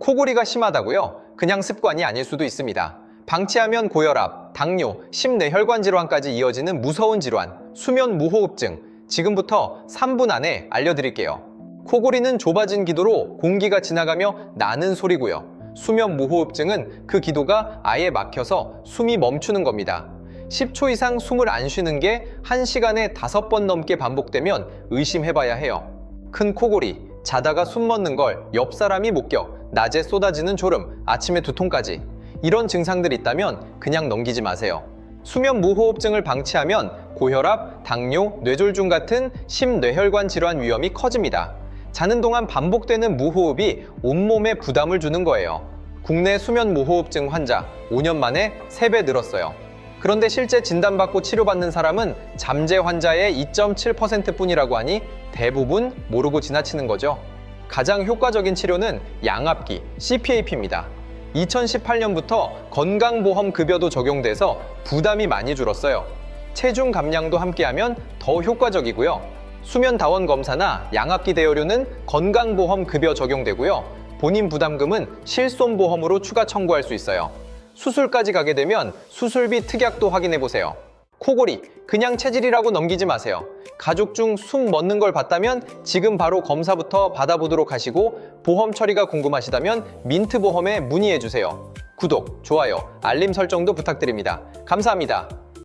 코골이가 심하다고요? 그냥 습관이 아닐 수도 있습니다. 방치하면 고혈압, 당뇨, 심뇌혈관 질환까지 이어지는 무서운 질환, 수면 무호흡증. 지금부터 3분 안에 알려드릴게요. 코골이는 좁아진 기도로 공기가 지나가며 나는 소리고요. 수면 무호흡증은 그 기도가 아예 막혀서 숨이 멈추는 겁니다. 10초 이상 숨을 안 쉬는 게 1시간에 5번 넘게 반복되면 의심해봐야 해요. 큰 코골이, 자다가 숨 멎는 걸 옆 사람이 목격, 낮에 쏟아지는 졸음, 아침에 두통까지. 이런 증상들이 있다면 그냥 넘기지 마세요. 수면 무호흡증을 방치하면 고혈압, 당뇨, 뇌졸중 같은 심뇌혈관 질환 위험이 커집니다. 자는 동안 반복되는 무호흡이 온몸에 부담을 주는 거예요. 국내 수면 무호흡증 환자 5년 만에 3배 늘었어요. 그런데 실제 진단받고 치료받는 사람은 잠재 환자의 2.7% 뿐이라고 하니 대부분 모르고 지나치는 거죠. 가장 효과적인 치료는 양압기, CPAP입니다. 2018년부터 건강보험급여도 적용돼서 부담이 많이 줄었어요. 체중 감량도 함께하면 더 효과적이고요. 수면다원 검사나 양압기 대여료는 건강보험급여 적용되고요. 본인 부담금은 실손보험으로 추가 청구할 수 있어요. 수술까지 가게 되면 수술비 특약도 확인해보세요. 코골이, 그냥 체질이라고 넘기지 마세요. 가족 중 숨 멎는 걸 봤다면 지금 바로 검사부터 받아보도록 하시고, 보험 처리가 궁금하시다면 민트보험에 문의해주세요. 구독, 좋아요, 알림 설정도 부탁드립니다. 감사합니다.